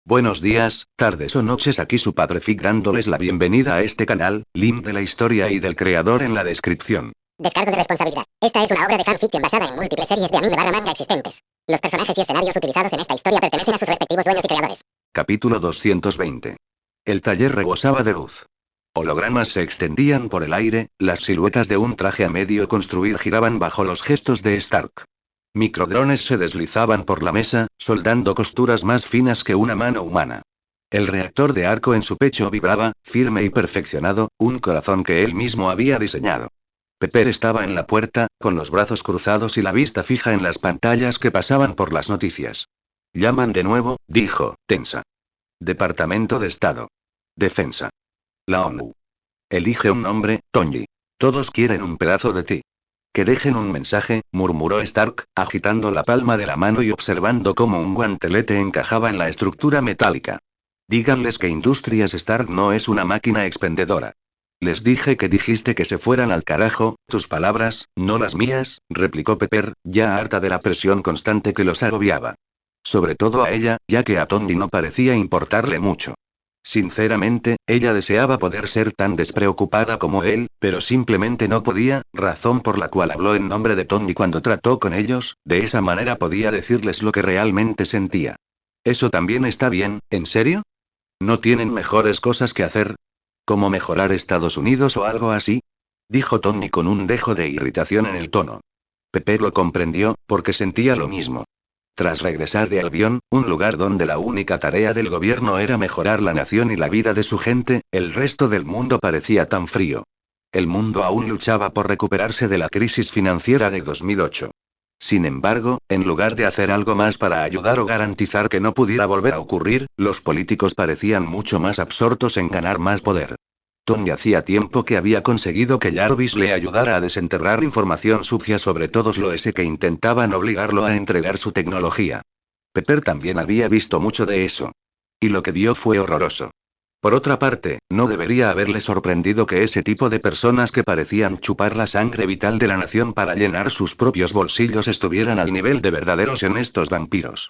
Buenos días, tardes o noches, aquí su padre Fig dándoles la bienvenida a este canal, link de la historia y del creador en la descripción. Descargo de responsabilidad. Esta es una obra de fanfiction basada en múltiples series de anime barra manga existentes. Los personajes y escenarios utilizados en esta historia pertenecen a sus respectivos dueños y creadores. Capítulo 220. El taller rebosaba de luz. Hologramas se extendían por el aire, las siluetas de un traje a medio construir giraban bajo los gestos de Stark. Microdrones se deslizaban por la mesa, soldando costuras más finas que una mano humana. El reactor de arco en su pecho vibraba, firme y perfeccionado, un corazón que él mismo había diseñado. Pepper estaba en la puerta, con los brazos cruzados y la vista fija en las pantallas que pasaban por las noticias. Llaman de nuevo, dijo, tensa. Departamento de Estado. Defensa. La ONU. Elige un nombre, Tonji. Todos quieren un pedazo de ti. Que dejen un mensaje, murmuró Stark, agitando la palma de la mano y observando cómo un guantelete encajaba en la estructura metálica. Díganles que Industrias Stark no es una máquina expendedora. Les dije que dijiste que se fueran al carajo, tus palabras, no las mías, replicó Pepper, ya harta de la presión constante que los agobiaba. Sobre todo a ella, ya que a Tonji no parecía importarle mucho. Sinceramente, ella deseaba poder ser tan despreocupada como él, pero simplemente no podía, razón por la cual habló en nombre de Tonji cuando trató con ellos, de esa manera podía decirles lo que realmente sentía. Eso también está bien, ¿en serio? ¿No tienen mejores cosas que hacer? ¿Como mejorar Estados Unidos o algo así? Dijo Tonji con un dejo de irritación en el tono. Pepper lo comprendió, porque sentía lo mismo. Tras regresar de Albion, un lugar donde la única tarea del gobierno era mejorar la nación y la vida de su gente, el resto del mundo parecía tan frío. El mundo aún luchaba por recuperarse de la crisis financiera de 2008. Sin embargo, en lugar de hacer algo más para ayudar o garantizar que no pudiera volver a ocurrir, los políticos parecían mucho más absortos en ganar más poder. Tonji hacía tiempo que había conseguido que Jarvis le ayudara a desenterrar información sucia sobre todos los que intentaban obligarlo a entregar su tecnología. Pepper también había visto mucho de eso. Y lo que vio fue horroroso. Por otra parte, no debería haberle sorprendido que ese tipo de personas que parecían chupar la sangre vital de la nación para llenar sus propios bolsillos estuvieran al nivel de verdaderos y honestos vampiros.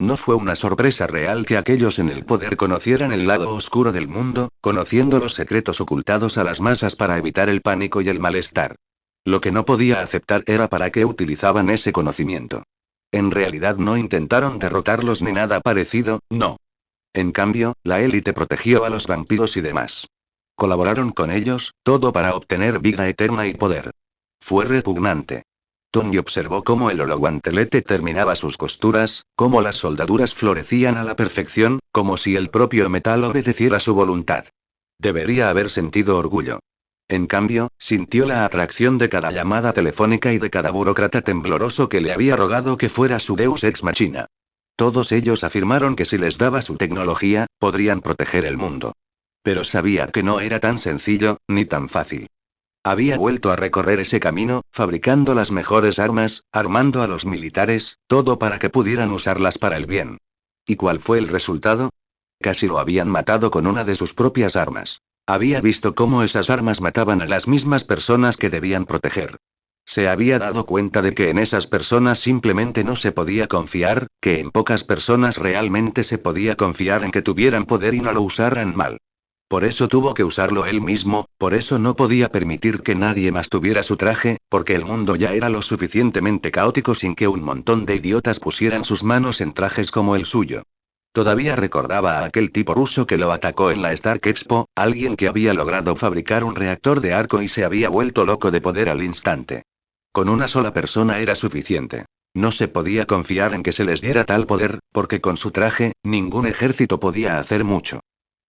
No fue una sorpresa real que aquellos en el poder conocieran el lado oscuro del mundo, conociendo los secretos ocultados a las masas para evitar el pánico y el malestar. Lo que no podía aceptar era para qué utilizaban ese conocimiento. En realidad no intentaron derrotarlos ni nada parecido, no. En cambio, la élite protegió a los vampiros y demás. Colaboraron con ellos, todo para obtener vida eterna y poder. Fue repugnante. Tonji observó cómo el hologuantelete terminaba sus costuras, cómo las soldaduras florecían a la perfección, como si el propio metal obedeciera su voluntad. Debería haber sentido orgullo. En cambio, sintió la atracción de cada llamada telefónica y de cada burócrata tembloroso que le había rogado que fuera su deus ex machina. Todos ellos afirmaron que si les daba su tecnología, podrían proteger el mundo. Pero sabía que no era tan sencillo, ni tan fácil. Había vuelto a recorrer ese camino, fabricando las mejores armas, armando a los militares, todo para que pudieran usarlas para el bien. ¿Y cuál fue el resultado? Casi lo habían matado con una de sus propias armas. Había visto cómo esas armas mataban a las mismas personas que debían proteger. Se había dado cuenta de que en esas personas simplemente no se podía confiar, que en pocas personas realmente se podía confiar en que tuvieran poder y no lo usaran mal. Por eso tuvo que usarlo él mismo, por eso no podía permitir que nadie más tuviera su traje, porque el mundo ya era lo suficientemente caótico sin que un montón de idiotas pusieran sus manos en trajes como el suyo. Todavía recordaba a aquel tipo ruso que lo atacó en la Stark Expo, alguien que había logrado fabricar un reactor de arco y se había vuelto loco de poder al instante. Con una sola persona era suficiente. No se podía confiar en que se les diera tal poder, porque con su traje, ningún ejército podía hacer mucho.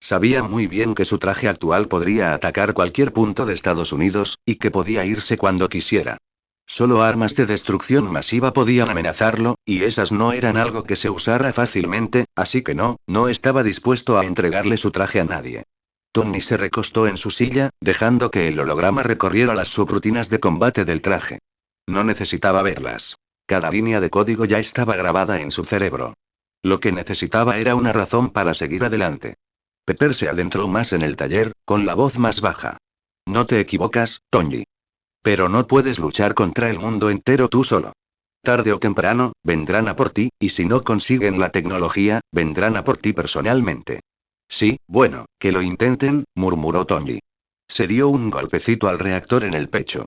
Sabía muy bien que su traje actual podría atacar cualquier punto de Estados Unidos, y que podía irse cuando quisiera. Solo armas de destrucción masiva podían amenazarlo, y esas no eran algo que se usara fácilmente, así que no estaba dispuesto a entregarle su traje a nadie. Tonji se recostó en su silla, dejando que el holograma recorriera las subrutinas de combate del traje. No necesitaba verlas. Cada línea de código ya estaba grabada en su cerebro. Lo que necesitaba era una razón para seguir adelante. Pepper se adentró más en el taller, con la voz más baja. No te equivocas, Tonji. Pero no puedes luchar contra el mundo entero tú solo. Tarde o temprano, vendrán a por ti, y si no consiguen la tecnología, vendrán a por ti personalmente. Sí, bueno, que lo intenten, murmuró Tony. Se dio un golpecito al reactor en el pecho.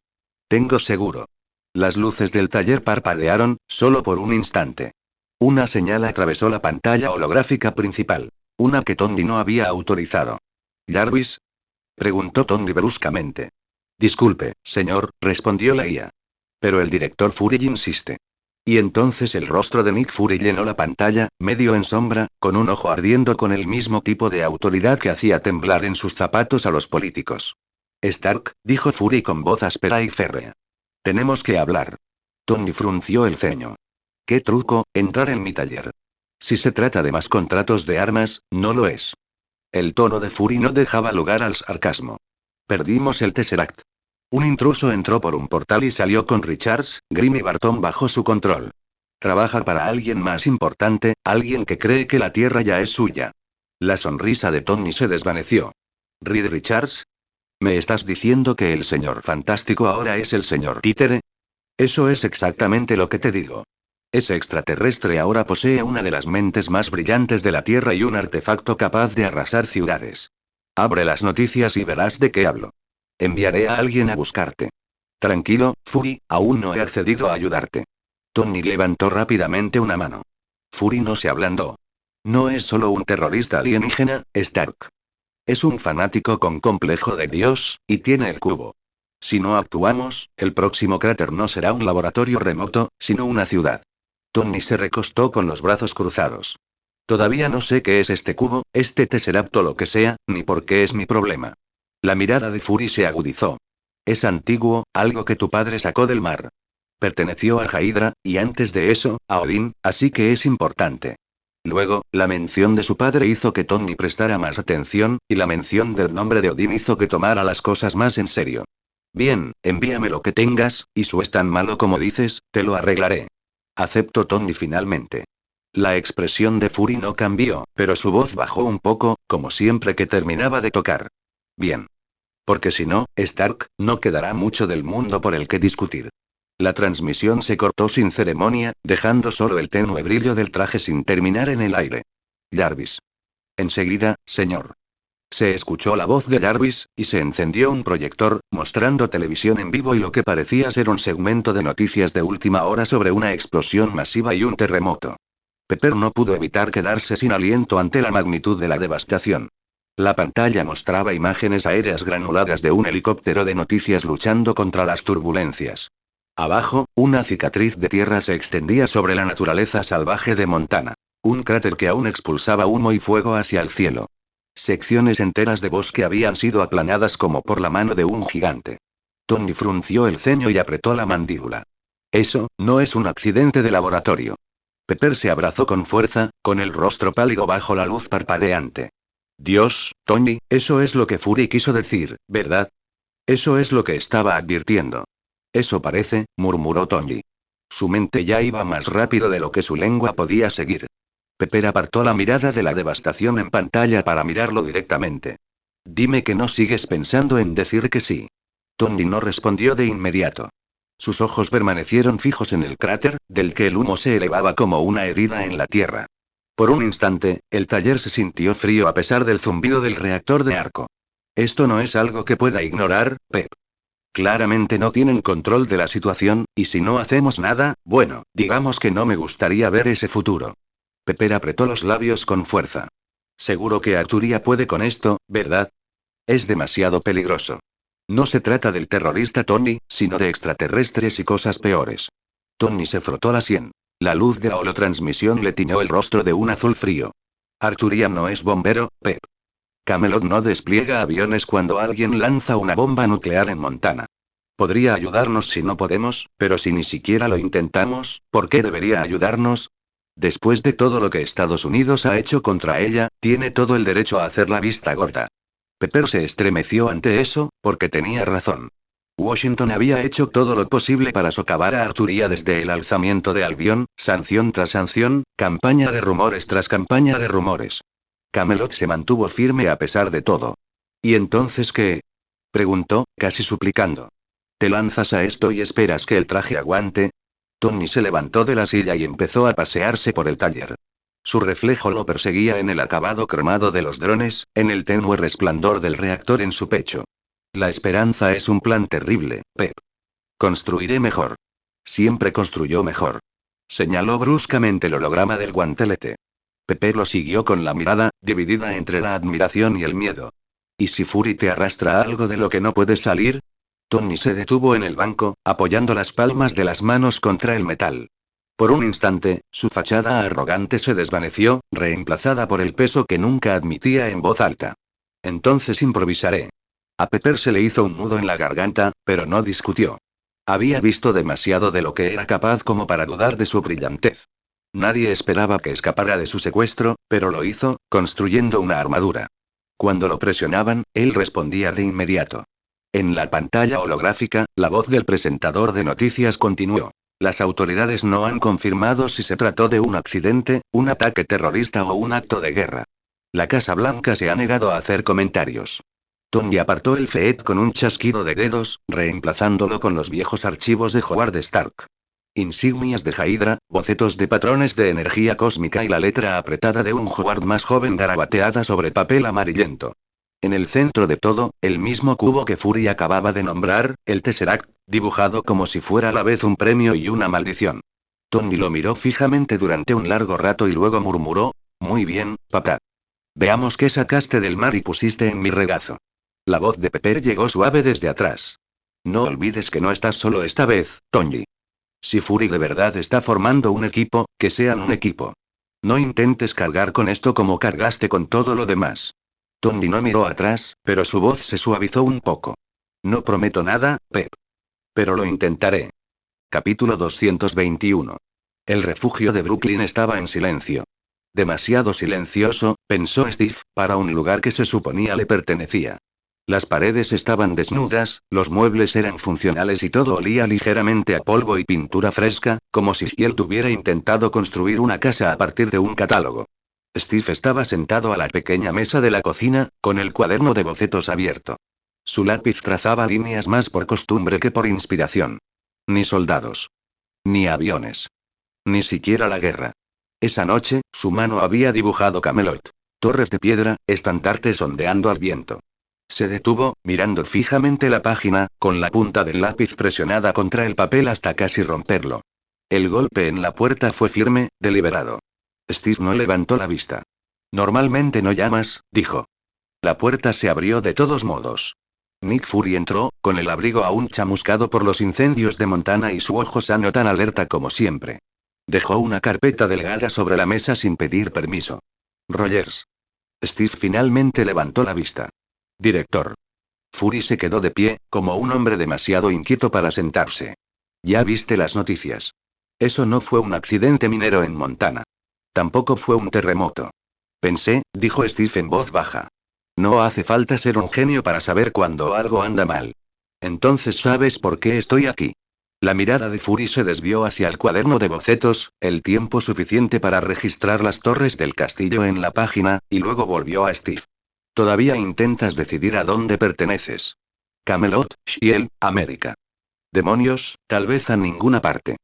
Tengo seguro. Las luces del taller parpadearon, solo por un instante. Una señal atravesó la pantalla holográfica principal. Una que Tony no había autorizado. ¿Jarvis? Preguntó Tony bruscamente. Disculpe, señor, respondió la IA. Pero el director Fury insiste. Y entonces el rostro de Nick Fury llenó la pantalla, medio en sombra, con un ojo ardiendo con el mismo tipo de autoridad que hacía temblar en sus zapatos a los políticos. Stark, dijo Fury con voz áspera y férrea. Tenemos que hablar. Tony frunció el ceño. ¿Qué truco, entrar en mi taller? Si se trata de más contratos de armas, no lo es. El tono de Fury no dejaba lugar al sarcasmo. Perdimos el Tesseract. Un intruso entró por un portal y salió con Richards, Grimm y Barton bajo su control. Trabaja para alguien más importante, alguien que cree que la Tierra ya es suya. La sonrisa de Tony se desvaneció. ¿Reed Richards? ¿Me estás diciendo que el señor fantástico ahora es el señor títere? Eso es exactamente lo que te digo. Ese extraterrestre ahora posee una de las mentes más brillantes de la Tierra y un artefacto capaz de arrasar ciudades. Abre las noticias y verás de qué hablo. Enviaré a alguien a buscarte. Tranquilo, Fury, aún no he accedido a ayudarte. Tony levantó rápidamente una mano. Fury no se ablandó. No es solo un terrorista alienígena, Stark. Es un fanático con complejo de Dios, y tiene el cubo. Si no actuamos, el próximo cráter no será un laboratorio remoto, sino una ciudad. Tony se recostó con los brazos cruzados. Todavía no sé qué es este cubo, este Tesseract o lo que sea, ni por qué es mi problema. La mirada de Fury se agudizó. Es antiguo, algo que tu padre sacó del mar. Perteneció a Hydra, y antes de eso, a Odín, así que es importante. Luego, la mención de su padre hizo que Tony prestara más atención, y la mención del nombre de Odín hizo que tomara las cosas más en serio. Bien, envíame lo que tengas, y si es tan malo como dices, te lo arreglaré. Aceptó Tony finalmente. La expresión de Fury no cambió, pero su voz bajó un poco, como siempre que terminaba de tocar. Bien. Porque si no, Stark, no quedará mucho del mundo por el que discutir. La transmisión se cortó sin ceremonia, dejando solo el tenue brillo del traje sin terminar en el aire. Jarvis. Enseguida, señor. Se escuchó la voz de Jarvis, y se encendió un proyector, mostrando televisión en vivo y lo que parecía ser un segmento de noticias de última hora sobre una explosión masiva y un terremoto. Pepper no pudo evitar quedarse sin aliento ante la magnitud de la devastación. La pantalla mostraba imágenes aéreas granuladas de un helicóptero de noticias luchando contra las turbulencias. Abajo, una cicatriz de tierra se extendía sobre la naturaleza salvaje de Montana. Un cráter que aún expulsaba humo y fuego hacia el cielo. Secciones enteras de bosque habían sido aplanadas como por la mano de un gigante. Tony frunció el ceño y apretó la mandíbula. Eso, no es un accidente de laboratorio. Pepper se abrazó con fuerza, con el rostro pálido bajo la luz parpadeante. Dios, Tony, eso es lo que Fury quiso decir, ¿verdad? Eso es lo que estaba advirtiendo. Eso parece, murmuró Tony. Su mente ya iba más rápido de lo que su lengua podía seguir. Pepper apartó la mirada de la devastación en pantalla para mirarlo directamente. Dime que no sigues pensando en decir que sí. Tony no respondió de inmediato. Sus ojos permanecieron fijos en el cráter, del que el humo se elevaba como una herida en la tierra. Por un instante, el taller se sintió frío a pesar del zumbido del reactor de arco. Esto no es algo que pueda ignorar, Pep. Claramente no tienen control de la situación, y si no hacemos nada, bueno, digamos que no me gustaría ver ese futuro. Pepper apretó los labios con fuerza. Seguro que Arturia puede con esto, ¿verdad? Es demasiado peligroso. No se trata del terrorista Tony, sino de extraterrestres y cosas peores. Tony se frotó la sien. La luz de la holotransmisión le tiñó el rostro de un azul frío. Arturia no es bombero, Pep. Camelot no despliega aviones cuando alguien lanza una bomba nuclear en Montana. Podría ayudarnos si no podemos, pero si ni siquiera lo intentamos, ¿por qué debería ayudarnos? Después de todo lo que Estados Unidos ha hecho contra ella, tiene todo el derecho a hacer la vista gorda. Pepper se estremeció ante eso, porque tenía razón. Washington había hecho todo lo posible para socavar a Arturia desde el alzamiento de Albion, sanción tras sanción, campaña de rumores tras campaña de rumores. Camelot se mantuvo firme a pesar de todo. ¿Y entonces qué? Preguntó, casi suplicando. ¿Te lanzas a esto y esperas que el traje aguante? Tony se levantó de la silla y empezó a pasearse por el taller. Su reflejo lo perseguía en el acabado cromado de los drones, en el tenue resplandor del reactor en su pecho. La esperanza es un plan terrible, Pep. Construiré mejor. Siempre construyó mejor. Señaló bruscamente el holograma del guantelete. Pepe lo siguió con la mirada, dividida entre la admiración y el miedo. ¿Y si Fury te arrastra algo de lo que no puede salir? Tony se detuvo en el banco, apoyando las palmas de las manos contra el metal. Por un instante, su fachada arrogante se desvaneció, reemplazada por el peso que nunca admitía en voz alta. Entonces improvisaré. A Pepper se le hizo un nudo en la garganta, pero no discutió. Había visto demasiado de lo que era capaz como para dudar de su brillantez. Nadie esperaba que escapara de su secuestro, pero lo hizo, construyendo una armadura. Cuando lo presionaban, él respondía de inmediato. En la pantalla holográfica, la voz del presentador de noticias continuó. Las autoridades no han confirmado si se trató de un accidente, un ataque terrorista o un acto de guerra. La Casa Blanca se ha negado a hacer comentarios. Tony apartó el FEED con un chasquido de dedos, reemplazándolo con los viejos archivos de Howard Stark. Insignias de Hydra, bocetos de patrones de energía cósmica y la letra apretada de un Howard más joven garabateada sobre papel amarillento. En el centro de todo, el mismo cubo que Fury acababa de nombrar, el Tesseract, dibujado como si fuera a la vez un premio y una maldición. Tony lo miró fijamente durante un largo rato y luego murmuró, «Muy bien, papá. Veamos qué sacaste del mar y pusiste en mi regazo». La voz de Pepper llegó suave desde atrás. «No olvides que no estás solo esta vez, Tony. Si Fury de verdad está formando un equipo, que sean un equipo. No intentes cargar con esto como cargaste con todo lo demás». Tony no miró atrás, pero su voz se suavizó un poco. «No prometo nada, Pep. Pero lo intentaré». Capítulo 221. El refugio de Brooklyn estaba en silencio. Demasiado silencioso, pensó Steve, para un lugar que se suponía le pertenecía. Las paredes estaban desnudas, los muebles eran funcionales y todo olía ligeramente a polvo y pintura fresca, como si él tuviera intentado construir una casa a partir de un catálogo. Steve estaba sentado a la pequeña mesa de la cocina, con el cuaderno de bocetos abierto. Su lápiz trazaba líneas más por costumbre que por inspiración. Ni soldados. Ni aviones. Ni siquiera la guerra. Esa noche, su mano había dibujado Camelot. Torres de piedra, estandartes ondeando al viento. Se detuvo, mirando fijamente la página, con la punta del lápiz presionada contra el papel hasta casi romperlo. El golpe en la puerta fue firme, deliberado. Steve no levantó la vista. «Normalmente no llamas», dijo. La puerta se abrió de todos modos. Nick Fury entró, con el abrigo aún chamuscado por los incendios de Montana y su ojo sano tan alerta como siempre. Dejó una carpeta delgada sobre la mesa sin pedir permiso. «Rogers». Steve finalmente levantó la vista. «Director». Fury se quedó de pie, como un hombre demasiado inquieto para sentarse. «Ya viste las noticias. Eso no fue un accidente minero en Montana. Tampoco fue un terremoto. Pensé», dijo Steve en voz baja. «No hace falta ser un genio para saber cuando algo anda mal. Entonces ¿sabes por qué estoy aquí?». La mirada de Fury se desvió hacia el cuaderno de bocetos, el tiempo suficiente para registrar las torres del castillo en la página, y luego volvió a Steve. «Todavía intentas decidir a dónde perteneces». «Camelot, Shield, América». «Demonios, tal vez a ninguna parte».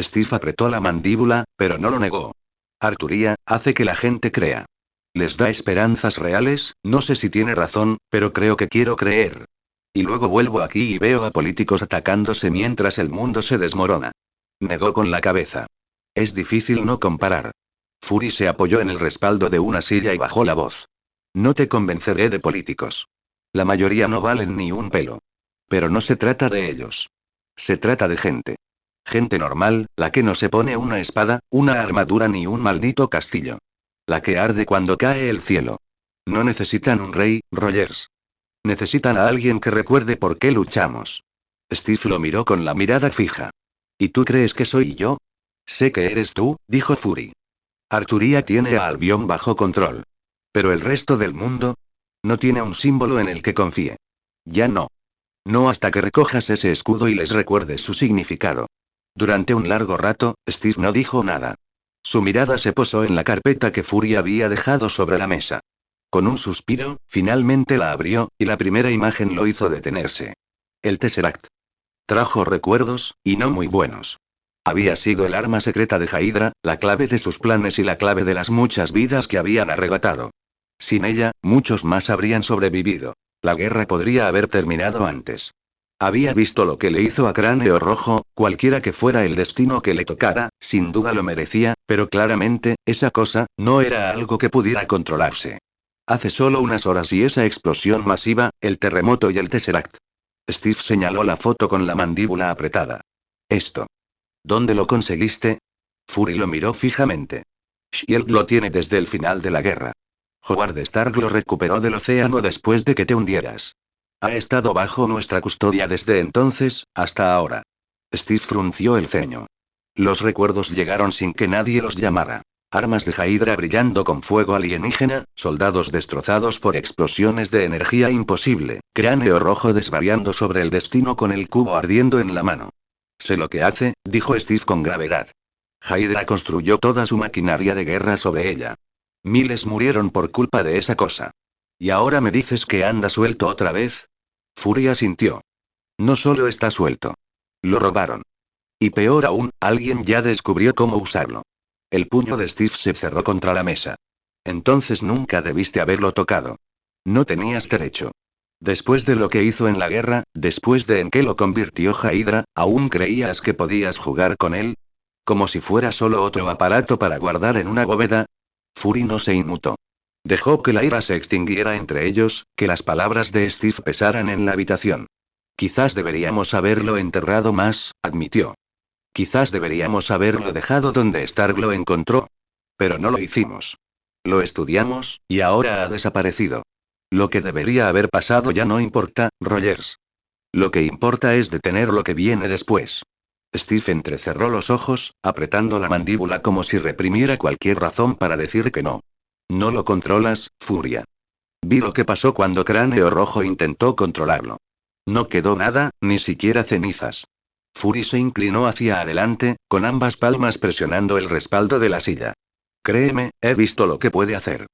Steve apretó la mandíbula, pero no lo negó. «Arturía, hace que la gente crea. Les da esperanzas reales, no sé si tiene razón, pero creo que quiero creer. Y luego vuelvo aquí y veo a políticos atacándose mientras el mundo se desmorona». Negó con la cabeza. «Es difícil no comparar». Fury se apoyó en el respaldo de una silla y bajó la voz. «No te convenceré de políticos. La mayoría no valen ni un pelo. Pero no se trata de ellos. Se trata de gente. Gente normal, la que no se pone una espada, una armadura ni un maldito castillo. La que arde cuando cae el cielo. No necesitan un rey, Rogers. Necesitan a alguien que recuerde por qué luchamos». Steve lo miró con la mirada fija. «¿Y tú crees que soy yo?». «Sé que eres tú», dijo Fury. «Arturía tiene a Albion bajo control. Pero el resto del mundo no tiene un símbolo en el que confíe. Ya no. No hasta que recojas ese escudo y les recuerdes su significado». Durante un largo rato, Steve no dijo nada. Su mirada se posó en la carpeta que Fury había dejado sobre la mesa. Con un suspiro, finalmente la abrió, y la primera imagen lo hizo detenerse. El Tesseract. Trajo recuerdos, y no muy buenos. Había sido el arma secreta de Hydra, la clave de sus planes y la clave de las muchas vidas que habían arrebatado. Sin ella, muchos más habrían sobrevivido. La guerra podría haber terminado antes. Había visto lo que le hizo a Cráneo Rojo, cualquiera que fuera el destino que le tocara, sin duda lo merecía, pero claramente, esa cosa, no era algo que pudiera controlarse. Hace solo unas horas y esa explosión masiva, el terremoto y el Tesseract. Steve señaló la foto con la mandíbula apretada. Esto. ¿Dónde lo conseguiste? Fury lo miró fijamente. Shield lo tiene desde el final de la guerra. Howard Stark lo recuperó del océano después de que te hundieras. Ha estado bajo nuestra custodia desde entonces, hasta ahora. Steve frunció el ceño. Los recuerdos llegaron sin que nadie los llamara. Armas de Hydra brillando con fuego alienígena, soldados destrozados por explosiones de energía imposible, cráneo rojo desvariando sobre el destino con el cubo ardiendo en la mano. Sé lo que hace, dijo Steve con gravedad. Hydra construyó toda su maquinaria de guerra sobre ella. Miles murieron por culpa de esa cosa. ¿Y ahora me dices que anda suelto otra vez? Fury asintió. No solo está suelto. Lo robaron. Y peor aún, alguien ya descubrió cómo usarlo. El puño de Steve se cerró contra la mesa. Entonces nunca debiste haberlo tocado. No tenías derecho. Después de lo que hizo en la guerra, después de en qué lo convirtió Hydra, ¿aún creías que podías jugar con él? Como si fuera solo otro aparato para guardar en una bóveda. Fury no se inmutó. Dejó que la ira se extinguiera entre ellos, que las palabras de Steve pesaran en la habitación. Quizás deberíamos haberlo enterrado más, admitió. Quizás deberíamos haberlo dejado donde Stark lo encontró. Pero no lo hicimos. Lo estudiamos, y ahora ha desaparecido. Lo que debería haber pasado ya no importa, Rogers. Lo que importa es detener lo que viene después. Steve entrecerró los ojos, apretando la mandíbula como si reprimiera cualquier razón para decir que no. No lo controlas, Furia. Vi lo que pasó cuando Cráneo Rojo intentó controlarlo. No quedó nada, ni siquiera cenizas. Fury se inclinó hacia adelante, con ambas palmas presionando el respaldo de la silla. Créeme, he visto lo que puede hacer.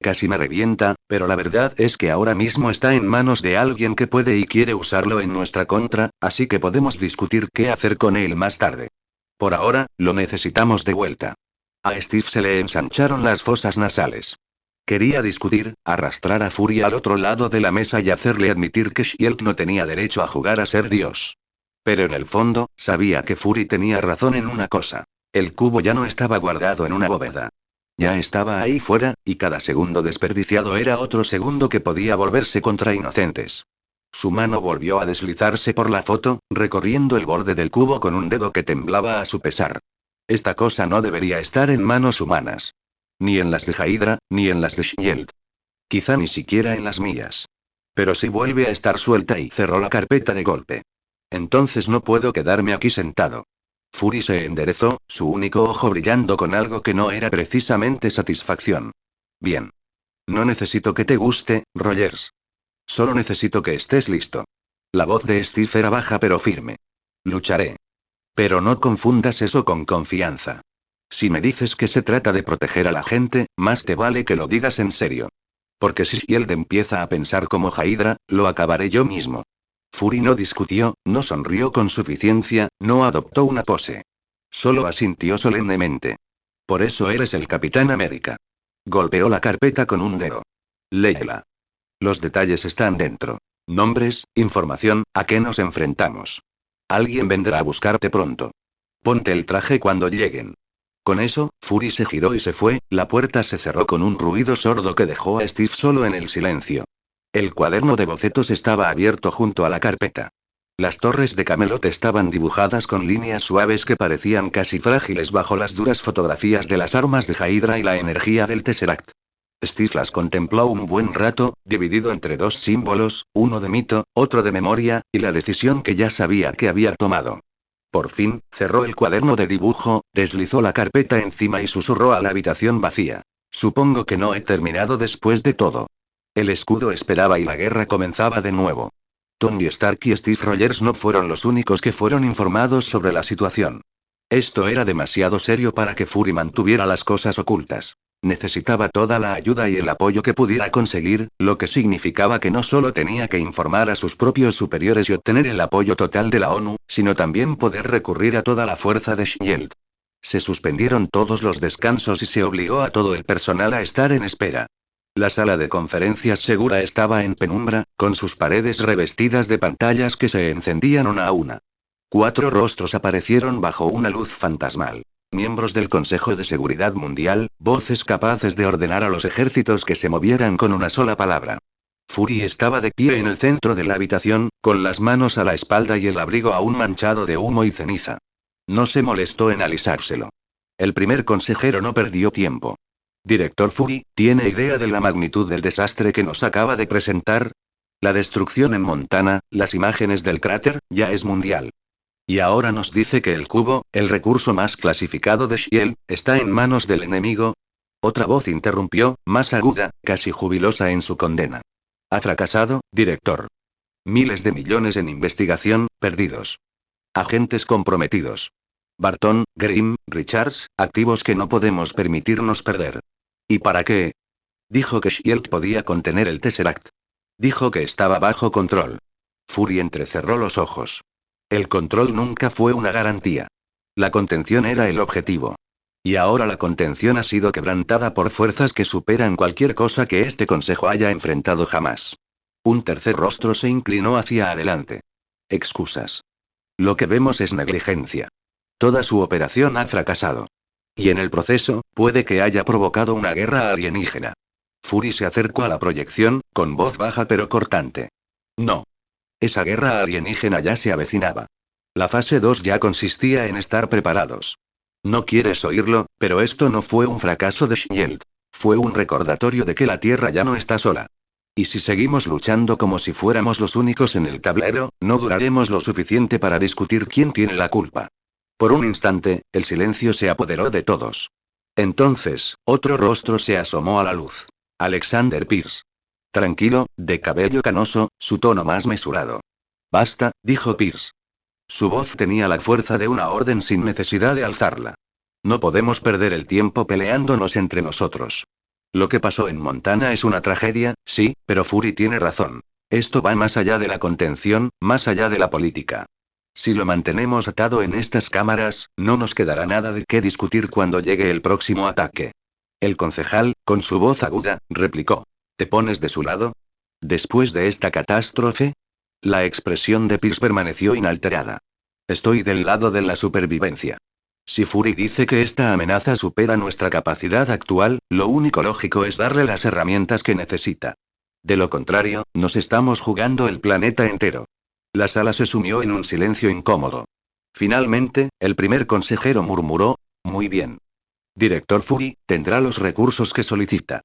Casi me revienta, pero la verdad es que ahora mismo está en manos de alguien que puede y quiere usarlo en nuestra contra, así que podemos discutir qué hacer con él más tarde. Por ahora, lo necesitamos de vuelta. A Steve se le ensancharon las fosas nasales. Quería discutir, arrastrar a Fury al otro lado de la mesa y hacerle admitir que Shield no tenía derecho a jugar a ser Dios. Pero en el fondo, sabía que Fury tenía razón en una cosa. El cubo ya no estaba guardado en una bóveda. Ya estaba ahí fuera, y cada segundo desperdiciado era otro segundo que podía volverse contra inocentes. Su mano volvió a deslizarse por la foto, recorriendo el borde del cubo con un dedo que temblaba a su pesar. Esta cosa no debería estar en manos humanas. Ni en las de Hydra, ni en las de Shield. Quizá ni siquiera en las mías. Pero si vuelve a estar suelta y cerró la carpeta de golpe. Entonces no puedo quedarme aquí sentado. Fury se enderezó, su único ojo brillando con algo que no era precisamente satisfacción. Bien. No necesito que te guste, Rogers. Solo necesito que estés listo. La voz de Steve era baja pero firme. Lucharé. Pero no confundas eso con confianza. Si me dices que se trata de proteger a la gente, más te vale que lo digas en serio. Porque si Shield empieza a pensar como Hydra, lo acabaré yo mismo. Fury no discutió, no sonrió con suficiencia, no adoptó una pose. Solo asintió solemnemente. Por eso eres el Capitán América. Golpeó la carpeta con un dedo. Léela. Los detalles están dentro. Nombres, información, a qué nos enfrentamos. Alguien vendrá a buscarte pronto. Ponte el traje cuando lleguen. Con eso, Fury se giró y se fue, la puerta se cerró con un ruido sordo que dejó a Steve solo en el silencio. El cuaderno de bocetos estaba abierto junto a la carpeta. Las torres de Camelot estaban dibujadas con líneas suaves que parecían casi frágiles bajo las duras fotografías de las armas de Hydra y la energía del Tesseract. Steve las contempló un buen rato, dividido entre dos símbolos, uno de mito, otro de memoria, y la decisión que ya sabía que había tomado. Por fin, cerró el cuaderno de dibujo, deslizó la carpeta encima y susurró a la habitación vacía. Supongo que no he terminado después de todo. El escudo esperaba y la guerra comenzaba de nuevo. Tony Stark y Steve Rogers no fueron los únicos que fueron informados sobre la situación. Esto era demasiado serio para que Fury mantuviera las cosas ocultas. Necesitaba toda la ayuda y el apoyo que pudiera conseguir, lo que significaba que no solo tenía que informar a sus propios superiores y obtener el apoyo total de la ONU, sino también poder recurrir a toda la fuerza de Shield. Se suspendieron todos los descansos y se obligó a todo el personal a estar en espera. La sala de conferencias segura estaba en penumbra, con sus paredes revestidas de pantallas que se encendían una a una. 4 rostros aparecieron bajo una luz fantasmal. Miembros del Consejo de Seguridad Mundial, voces capaces de ordenar a los ejércitos que se movieran con una sola palabra. Fury estaba de pie en el centro de la habitación, con las manos a la espalda y el abrigo aún manchado de humo y ceniza. No se molestó en alisárselo. El primer consejero no perdió tiempo. Director Fury, ¿tiene idea de la magnitud del desastre que nos acaba de presentar? La destrucción en Montana, las imágenes del cráter, ya es mundial. Y ahora nos dice que el cubo, el recurso más clasificado de Shield, está en manos del enemigo. Otra voz interrumpió, más aguda, casi jubilosa en su condena. Ha fracasado, director. Miles de millones en investigación, perdidos. Agentes comprometidos. Barton, Grimm, Richards, activos que no podemos permitirnos perder. ¿Y para qué? Dijo que Shield podía contener el Tesseract. Dijo que estaba bajo control. Fury entrecerró los ojos. El control nunca fue una garantía. La contención era el objetivo. Y ahora la contención ha sido quebrantada por fuerzas que superan cualquier cosa que este consejo haya enfrentado jamás. Un tercer rostro se inclinó hacia adelante. Excusas. Lo que vemos es negligencia. Toda su operación ha fracasado. Y en el proceso, puede que haya provocado una guerra alienígena. Fury se acercó a la proyección, con voz baja pero cortante. No. Esa guerra alienígena ya se avecinaba. La fase 2 ya consistía en estar preparados. No quieres oírlo, pero esto no fue un fracaso de Shield. Fue un recordatorio de que la Tierra ya no está sola. Y si seguimos luchando como si fuéramos los únicos en el tablero, no duraremos lo suficiente para discutir quién tiene la culpa. Por un instante, el silencio se apoderó de todos. Entonces, otro rostro se asomó a la luz. Alexander Pierce. Tranquilo, de cabello canoso, su tono más mesurado. Basta, dijo Pierce. Su voz tenía la fuerza de una orden sin necesidad de alzarla. No podemos perder el tiempo peleándonos entre nosotros. Lo que pasó en Montana es una tragedia, sí, pero Fury tiene razón. Esto va más allá de la contención, más allá de la política. Si lo mantenemos atado en estas cámaras, no nos quedará nada de qué discutir cuando llegue el próximo ataque. El concejal, con su voz aguda, replicó. ¿Te pones de su lado? ¿Después de esta catástrofe? La expresión de Pierce permaneció inalterada. Estoy del lado de la supervivencia. Si Fury dice que esta amenaza supera nuestra capacidad actual, lo único lógico es darle las herramientas que necesita. De lo contrario, nos estamos jugando el planeta entero. La sala se sumió en un silencio incómodo. Finalmente, el primer consejero murmuró, muy bien. Director Fury, tendrá los recursos que solicita.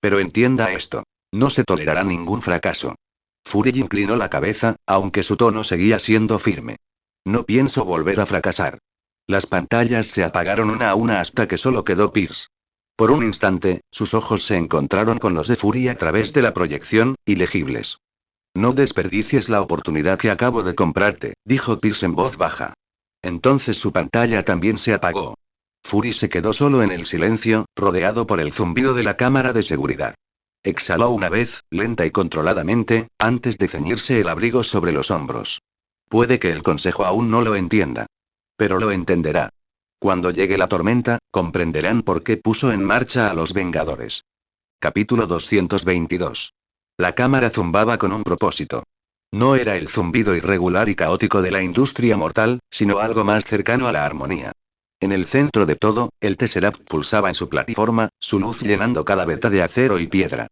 Pero entienda esto. No se tolerará ningún fracaso. Fury inclinó la cabeza, aunque su tono seguía siendo firme. No pienso volver a fracasar. Las pantallas se apagaron una a una hasta que solo quedó Pierce. Por un instante, sus ojos se encontraron con los de Fury a través de la proyección, ilegibles. No desperdicies la oportunidad que acabo de comprarte, dijo Pierce en voz baja. Entonces su pantalla también se apagó. Fury se quedó solo en el silencio, rodeado por el zumbido de la cámara de seguridad. Exhaló una vez, lenta y controladamente, antes de ceñirse el abrigo sobre los hombros. Puede que el consejo aún no lo entienda. Pero lo entenderá. Cuando llegue la tormenta, comprenderán por qué puso en marcha a los Vengadores. Capítulo 222. La cámara zumbaba con un propósito. No era el zumbido irregular y caótico de la industria mortal, sino algo más cercano a la armonía. En el centro de todo, el Tesseract pulsaba en su plataforma, su luz llenando cada veta de acero y piedra.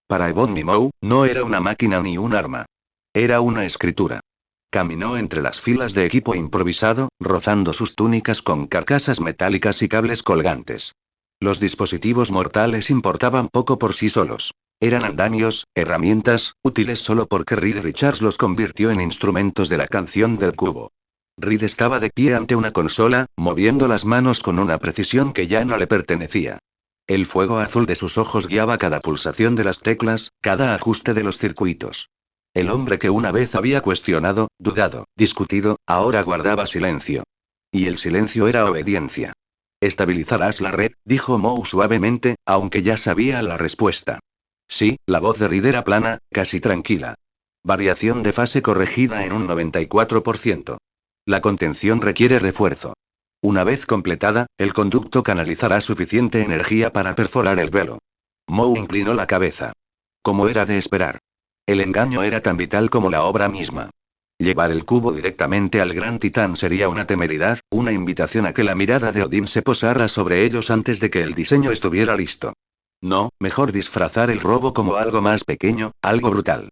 Para Ebony Maw, no era una máquina ni un arma. Era una escritura. Caminó entre las filas de equipo improvisado, rozando sus túnicas con carcasas metálicas y cables colgantes. Los dispositivos mortales importaban poco por sí solos. Eran andamios, herramientas, útiles solo porque Reed Richards los convirtió en instrumentos de la canción del cubo. Reed estaba de pie ante una consola, moviendo las manos con una precisión que ya no le pertenecía. El fuego azul de sus ojos guiaba cada pulsación de las teclas, cada ajuste de los circuitos. El hombre que una vez había cuestionado, dudado, discutido, ahora guardaba silencio. Y el silencio era obediencia. Estabilizarás la red, dijo Moe suavemente, aunque ya sabía la respuesta. Sí, la voz de Reed era plana, casi tranquila. Variación de fase corregida en un 94%. La contención requiere refuerzo. Una vez completada, el conducto canalizará suficiente energía para perforar el velo. Moe inclinó la cabeza. Como era de esperar. El engaño era tan vital como la obra misma. Llevar el cubo directamente al gran titán sería una temeridad, una invitación a que la mirada de Odín se posara sobre ellos antes de que el diseño estuviera listo. No, mejor disfrazar el robo como algo más pequeño, algo brutal.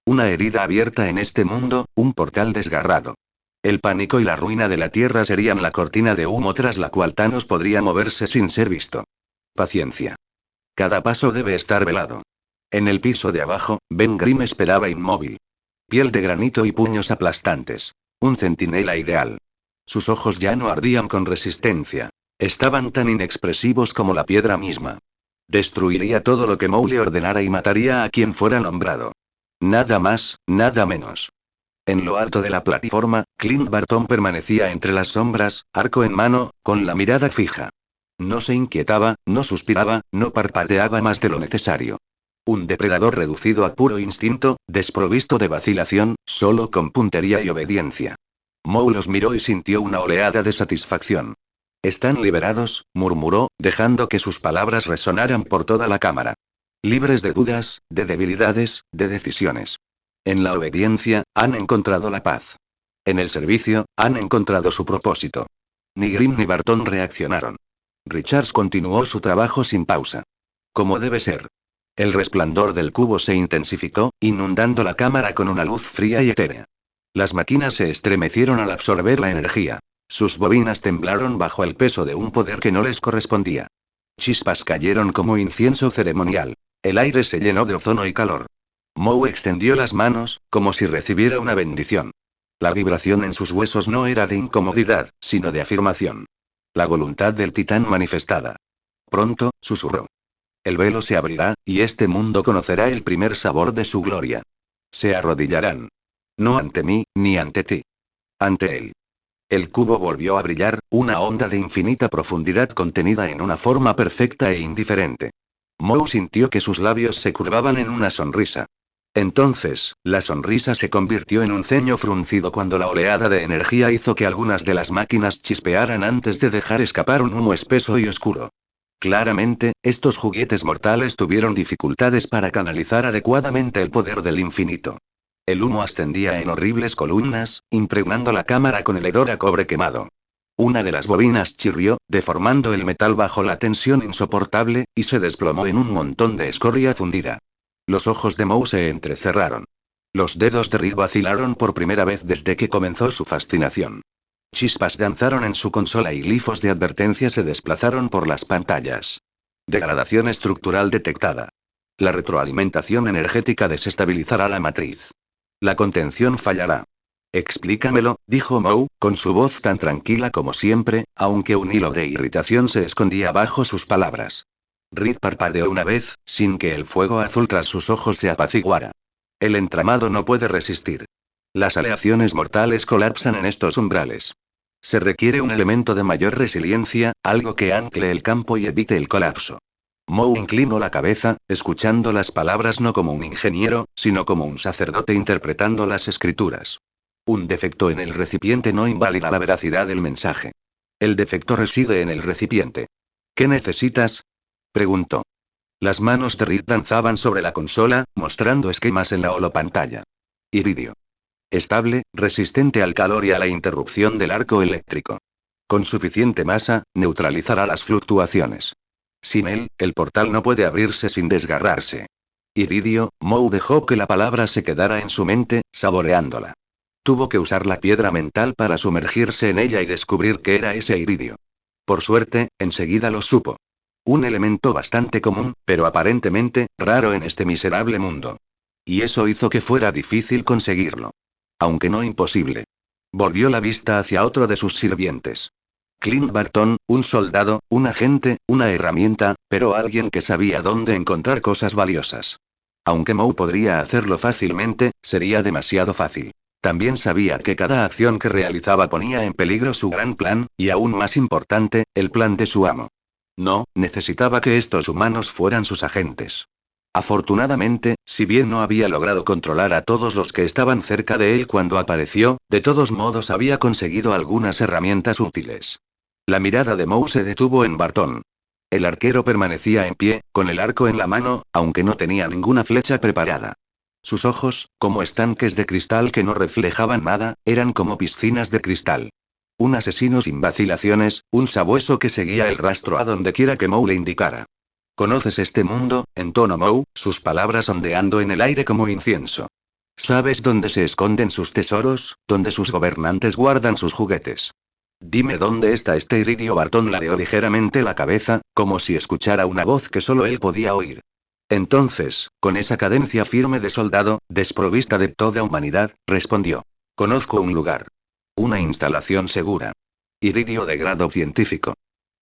Una herida abierta en este mundo, un portal desgarrado. El pánico y la ruina de la Tierra serían la cortina de humo tras la cual Thanos podría moverse sin ser visto. Paciencia. Cada paso debe estar velado. En el piso de abajo, Ben Grimm esperaba inmóvil. Piel de granito y puños aplastantes. Un centinela ideal. Sus ojos ya no ardían con resistencia. Estaban tan inexpresivos como la piedra misma. Destruiría todo lo que Moe le ordenara y mataría a quien fuera nombrado. Nada más, nada menos. En lo alto de la plataforma, Clint Barton permanecía entre las sombras, arco en mano, con la mirada fija. No se inquietaba, no suspiraba, no parpadeaba más de lo necesario. Un depredador reducido a puro instinto, desprovisto de vacilación, solo con puntería y obediencia. Moe los miró y sintió una oleada de satisfacción. «Están liberados», murmuró, dejando que sus palabras resonaran por toda la cámara. Libres de dudas, de debilidades, de decisiones. En la obediencia, han encontrado la paz. En el servicio, han encontrado su propósito. Ni Grimm ni Barton reaccionaron. Richards continuó su trabajo sin pausa. Como debe ser. El resplandor del cubo se intensificó, inundando la cámara con una luz fría y etérea. Las máquinas se estremecieron al absorber la energía. Sus bobinas temblaron bajo el peso de un poder que no les correspondía. Chispas cayeron como incienso ceremonial. El aire se llenó de ozono y calor. Moe extendió las manos, como si recibiera una bendición. La vibración en sus huesos no era de incomodidad, sino de afirmación. La voluntad del titán manifestada. Pronto, susurró. El velo se abrirá, y este mundo conocerá el primer sabor de su gloria. Se arrodillarán. No ante mí, ni ante ti. Ante él. El cubo volvió a brillar, una onda de infinita profundidad contenida en una forma perfecta e indiferente. Moe sintió que sus labios se curvaban en una sonrisa. Entonces, la sonrisa se convirtió en un ceño fruncido cuando la oleada de energía hizo que algunas de las máquinas chispearan antes de dejar escapar un humo espeso y oscuro. Claramente, estos juguetes mortales tuvieron dificultades para canalizar adecuadamente el poder del infinito. El humo ascendía en horribles columnas, impregnando la cámara con el hedor a cobre quemado. Una de las bobinas chirrió, deformando el metal bajo la tensión insoportable, y se desplomó en un montón de escoria fundida. Los ojos de Moe se entrecerraron. Los dedos de Reed vacilaron por primera vez desde que comenzó su fascinación. Chispas danzaron en su consola y glifos de advertencia se desplazaron por las pantallas. Degradación estructural detectada. La retroalimentación energética desestabilizará la matriz. La contención fallará. Explícamelo, dijo Moe, con su voz tan tranquila como siempre, aunque un hilo de irritación se escondía bajo sus palabras. Reed parpadeó una vez, sin que el fuego azul tras sus ojos se apaciguara. El entramado no puede resistir. Las aleaciones mortales colapsan en estos umbrales. Se requiere un elemento de mayor resiliencia, algo que ancle el campo y evite el colapso. Moe inclinó la cabeza, escuchando las palabras no como un ingeniero, sino como un sacerdote interpretando las escrituras. Un defecto en el recipiente no invalida la veracidad del mensaje. El defecto reside en el recipiente. ¿Qué necesitas?, preguntó. Las manos de Reed danzaban sobre la consola, mostrando esquemas en la holopantalla. Iridio. Estable, resistente al calor y a la interrupción del arco eléctrico. Con suficiente masa, neutralizará las fluctuaciones. Sin él, el portal no puede abrirse sin desgarrarse. Iridio. Moe dejó que la palabra se quedara en su mente, saboreándola. Tuvo que usar la piedra mental para sumergirse en ella y descubrir qué era ese iridio. Por suerte, enseguida lo supo. Un elemento bastante común, pero aparentemente, raro en este miserable mundo. Y eso hizo que fuera difícil conseguirlo. Aunque no imposible. Volvió la vista hacia otro de sus sirvientes. Clint Barton, un soldado, un agente, una herramienta, pero alguien que sabía dónde encontrar cosas valiosas. Aunque Moe podría hacerlo fácilmente, sería demasiado fácil. También sabía que cada acción que realizaba ponía en peligro su gran plan, y aún más importante, el plan de su amo. No, necesitaba que estos humanos fueran sus agentes. Afortunadamente, si bien no había logrado controlar a todos los que estaban cerca de él cuando apareció, de todos modos había conseguido algunas herramientas útiles. La mirada de Moe se detuvo en Barton. El arquero permanecía en pie, con el arco en la mano, aunque no tenía ninguna flecha preparada. Sus ojos, como estanques de cristal que no reflejaban nada, eran como piscinas de cristal. Un asesino sin vacilaciones, un sabueso que seguía el rastro a donde quiera que Moe le indicara. ¿Conoces este mundo?, entonó Moe, sus palabras ondeando en el aire como incienso. ¿Sabes dónde se esconden sus tesoros, dónde sus gobernantes guardan sus juguetes? Dime dónde está este iridio. Barton ladeó ligeramente la cabeza, como si escuchara una voz que solo él podía oír. Entonces, con esa cadencia firme de soldado, desprovista de toda humanidad, respondió. Conozco un lugar. Una instalación segura. Iridio de grado científico.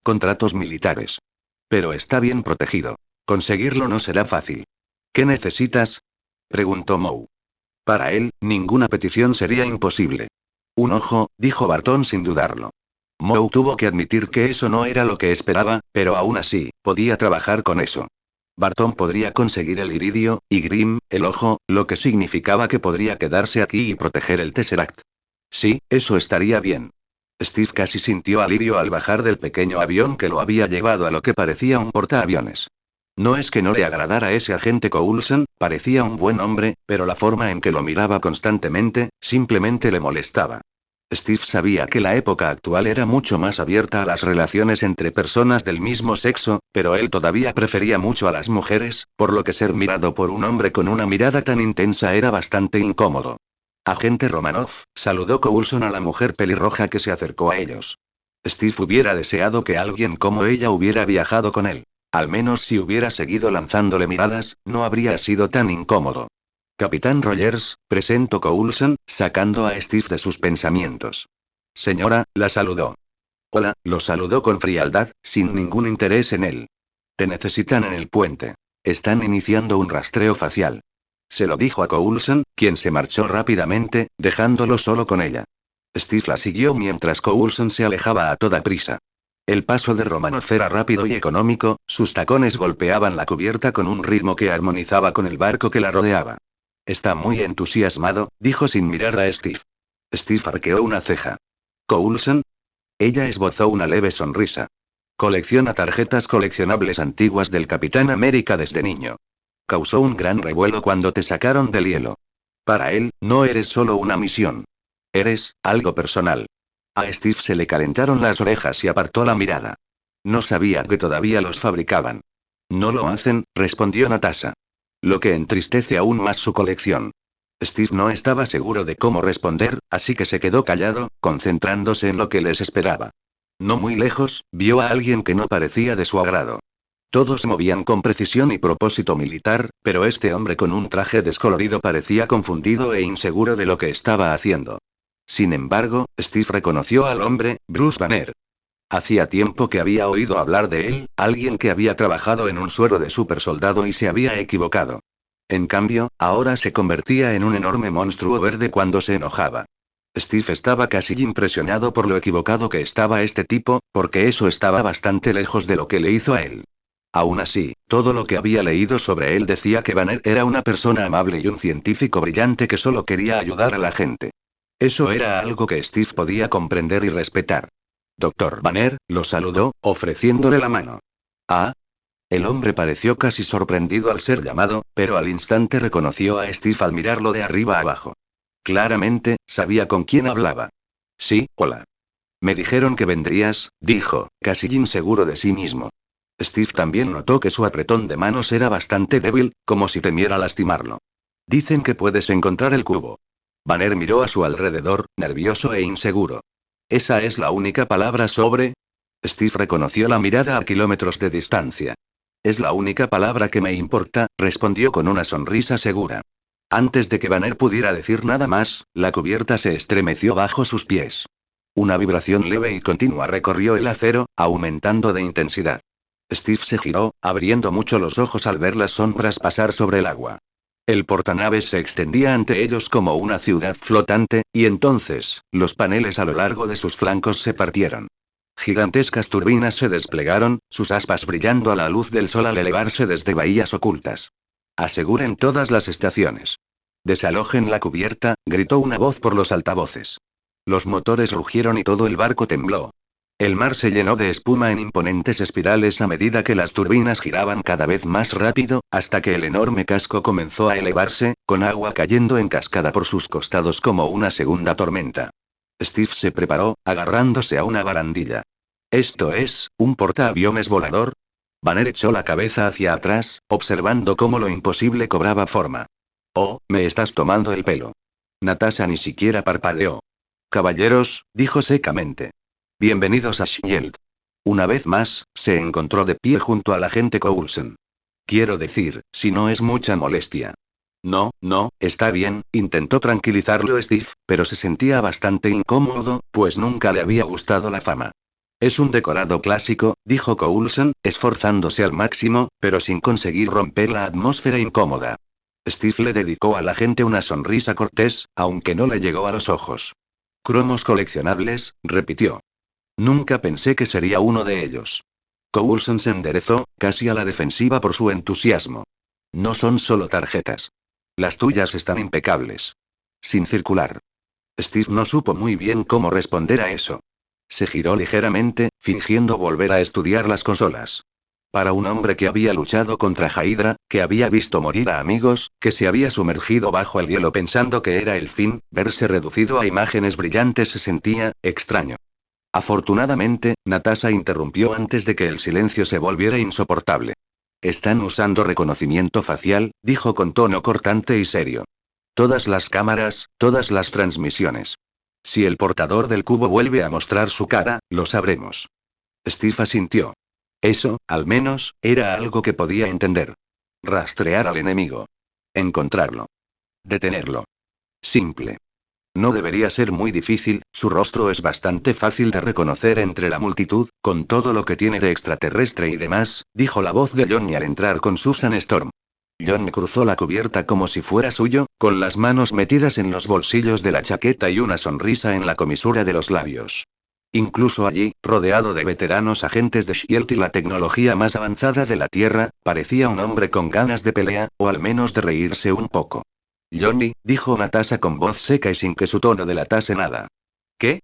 Contratos militares. Pero está bien protegido. Conseguirlo no será fácil. ¿Qué necesitas? Preguntó Moe. Para él, ninguna petición sería imposible. Un ojo, dijo Barton sin dudarlo. Moe tuvo que admitir que eso no era lo que esperaba, pero aún así, podía trabajar con eso. Barton podría conseguir el iridio, y Grimm, el ojo, lo que significaba que podría quedarse aquí y proteger el Tesseract. Sí, eso estaría bien. Steve casi sintió alivio al bajar del pequeño avión que lo había llevado a lo que parecía un portaaviones. No es que no le agradara ese agente Coulson, parecía un buen hombre, pero la forma en que lo miraba constantemente, simplemente le molestaba. Steve sabía que la época actual era mucho más abierta a las relaciones entre personas del mismo sexo, pero él todavía prefería mucho a las mujeres, por lo que ser mirado por un hombre con una mirada tan intensa era bastante incómodo. Agente Romanoff, saludó Coulson a la mujer pelirroja que se acercó a ellos. Steve hubiera deseado que alguien como ella hubiera viajado con él. Al menos si hubiera seguido lanzándole miradas, no habría sido tan incómodo. Capitán Rogers, presentó Coulson, sacando a Steve de sus pensamientos. Señora, la saludó. Hola, lo saludó con frialdad, sin ningún interés en él. Te necesitan en el puente. Están iniciando un rastreo facial. Se lo dijo a Coulson, quien se marchó rápidamente, dejándolo solo con ella. Steve la siguió mientras Coulson se alejaba a toda prisa. El paso de Romanoff era rápido y económico, sus tacones golpeaban la cubierta con un ritmo que armonizaba con el barco que la rodeaba. Está muy entusiasmado, dijo sin mirar a Steve. Steve arqueó una ceja. ¿Coulson? Ella esbozó una leve sonrisa. Colecciona tarjetas coleccionables antiguas del Capitán América desde niño. Causó un gran revuelo cuando te sacaron del hielo. Para él, no eres solo una misión. Eres, algo personal. A Steve se le calentaron las orejas y apartó la mirada. No sabía que todavía los fabricaban. No lo hacen, respondió Natasha. Lo que entristece aún más su colección. Steve no estaba seguro de cómo responder, así que se quedó callado, concentrándose en lo que les esperaba. No muy lejos, vio a alguien que no parecía de su agrado. Todos se movían con precisión y propósito militar, pero este hombre con un traje descolorido parecía confundido e inseguro de lo que estaba haciendo. Sin embargo, Steve reconoció al hombre, Bruce Banner. Hacía tiempo que había oído hablar de él, alguien que había trabajado en un suero de supersoldado y se había equivocado. En cambio, ahora se convertía en un enorme monstruo verde cuando se enojaba. Steve estaba casi impresionado por lo equivocado que estaba este tipo, porque eso estaba bastante lejos de lo que le hizo a él. Aún así, todo lo que había leído sobre él decía que Banner era una persona amable y un científico brillante que solo quería ayudar a la gente. Eso era algo que Steve podía comprender y respetar. Doctor Banner, lo saludó, ofreciéndole la mano. ¿Ah? El hombre pareció casi sorprendido al ser llamado, pero al instante reconoció a Steve al mirarlo de arriba abajo. Claramente, sabía con quién hablaba. Sí, hola. Me dijeron que vendrías, dijo, casi inseguro de sí mismo. Steve también notó que su apretón de manos era bastante débil, como si temiera lastimarlo. Dicen que puedes encontrar el cubo. Banner miró a su alrededor, nervioso e inseguro. ¿Esa es la única palabra sobre? Steve reconoció la mirada a kilómetros de distancia. Es la única palabra que me importa, respondió con una sonrisa segura. Antes de que Banner pudiera decir nada más, la cubierta se estremeció bajo sus pies. Una vibración leve y continua recorrió el acero, aumentando de intensidad. Steve se giró, abriendo mucho los ojos al ver las sombras pasar sobre el agua. El portanaves se extendía ante ellos como una ciudad flotante, y entonces, los paneles a lo largo de sus flancos se partieron. Gigantescas turbinas se desplegaron, sus aspas brillando a la luz del sol al elevarse desde bahías ocultas. Aseguren todas las estaciones. Desalojen la cubierta, gritó una voz por los altavoces. Los motores rugieron y todo el barco tembló. El mar se llenó de espuma en imponentes espirales a medida que las turbinas giraban cada vez más rápido, hasta que el enorme casco comenzó a elevarse, con agua cayendo en cascada por sus costados como una segunda tormenta. Steve se preparó, agarrándose a una barandilla. ¿Esto es, un portaaviones volador? Banner echó la cabeza hacia atrás, observando cómo lo imposible cobraba forma. Oh, me estás tomando el pelo. Natasha ni siquiera parpadeó. Caballeros, dijo secamente. Bienvenidos a Shield. Una vez más, se encontró de pie junto al agente Coulson. Quiero decir, si no es mucha molestia. No, no, está bien, intentó tranquilizarlo Steve, pero se sentía bastante incómodo, pues nunca le había gustado la fama. Es un decorado clásico, dijo Coulson, esforzándose al máximo, pero sin conseguir romper la atmósfera incómoda. Steve le dedicó al agente una sonrisa cortés, aunque no le llegó a los ojos. Cromos coleccionables, repitió. Nunca pensé que sería uno de ellos. Coulson se enderezó, casi a la defensiva por su entusiasmo. No son solo tarjetas. Las tuyas están impecables. Sin circular. Steve no supo muy bien cómo responder a eso. Se giró ligeramente, fingiendo volver a estudiar las consolas. Para un hombre que había luchado contra Hydra, que había visto morir a amigos, que se había sumergido bajo el hielo pensando que era el fin, verse reducido a imágenes brillantes se sentía extraño. Afortunadamente, Natasha interrumpió antes de que el silencio se volviera insoportable. Están usando reconocimiento facial, dijo con tono cortante y serio. Todas las cámaras, todas las transmisiones. Si el portador del cubo vuelve a mostrar su cara, lo sabremos. Steve asintió. Eso, al menos, era algo que podía entender. Rastrear al enemigo. Encontrarlo. Detenerlo. Simple. No debería ser muy difícil, su rostro es bastante fácil de reconocer entre la multitud, con todo lo que tiene de extraterrestre y demás, dijo la voz de Johnny al entrar con Susan Storm. Johnny cruzó la cubierta como si fuera suyo, con las manos metidas en los bolsillos de la chaqueta y una sonrisa en la comisura de los labios. Incluso allí, rodeado de veteranos agentes de SHIELD y la tecnología más avanzada de la Tierra, parecía un hombre con ganas de pelea, o al menos de reírse un poco. Johnny, dijo Natasha con voz seca y sin que su tono delatase nada. ¿Qué?